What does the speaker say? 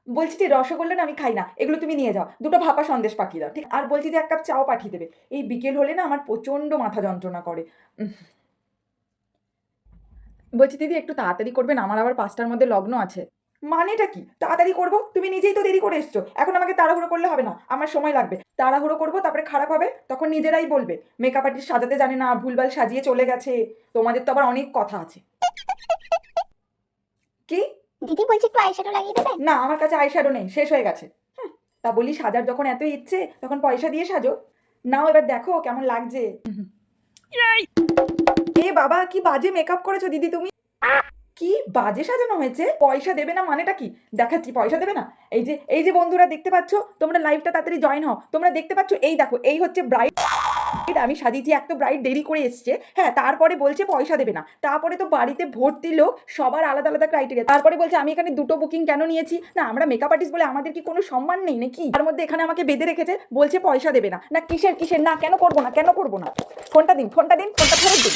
বলছি যে রসগোল্লা না আমি খাই না, এগুলো তুমি নিয়ে যাও, দুটো ভাপা সন্দেশ পাঠিয়ে দাও, ঠিক? আর বলছি যে এক কাপ চাও পাঠিয়ে দেবে। এই বিকেল হলে না আমার প্রচণ্ড মাথা যন্ত্রণা করে। উম, বলছি দিদি একটু তাড়াতাড়ি করবেন, আমার আবার 5টার মধ্যে লগ্ন আছে। মানেটা কি তাড়াতাড়ি করবো? তুমি নিজেই তো দেরি করে এসছো, এখন আমাকে তাড়াহুড়ো করলে হবে না, আমার সময় লাগবে। তাড়াহুড়ো করবো তারপরে খারাপ হবে, তখন নিজেরাই বলবে মেকআপ আর্টিস্ট সাজাতে জানে না, ভুলভাল সাজিয়ে চলে গেছে। তোমাদের তো আবার অনেক কথা আছে। কি? দিদি বলছি একটু আইশ্যাডো লাগিয়ে দেবেন। না, আমার কাছে আইশ্যাডো নেই, শেষ হয়ে গেছে। তা বলি সাজার যখন এত ইচ্ছে তখন পয়সা দিয়ে সাজো। নাও এবার দেখো কেমন লাগছে। এ বাবা, কি বাজে মেকআপ করেছো দিদি তুমি। কি বাজে সাজানো হয়েছে! পয়সা দেবে না মানেটা কি? দেখাচ্ছি, পয়সা দেবে না। এই যে বন্ধুরা দেখতে পাচ্ছ, তোমরা লাইভটা তাড়াতাড়ি জয়েন হও। তোমরা দেখতে পাচ্ছ, এই দেখো, এই হচ্ছে ব্রাইড। আমি সাজিয়েছি, এক তো ব্রাইড দেরি করে এসছে, হ্যাঁ, তারপরে বলছে পয়সা দেবে না। তারপরে তো বাড়িতে ভর্তি লোক, সবার আলাদা আলাদা ক্রাইটেরিয়া। তারপরে বলছে আমি এখানে দুটো বুকিং কেন নিয়েছি, না আমরা মেকআপ আর্টিস্ট বলে আমাদের কি কোনো সম্মান নেই নাকি? তার মধ্যে এখানে আমাকে বেঁধে রেখেছে, বলছে পয়সা দেবে না। না কিসের কিসের, না কেন করবো না, কেন করবো না? ফোনটা দিন, ফোনটা দিন, ফোনটা ফেরত দিন।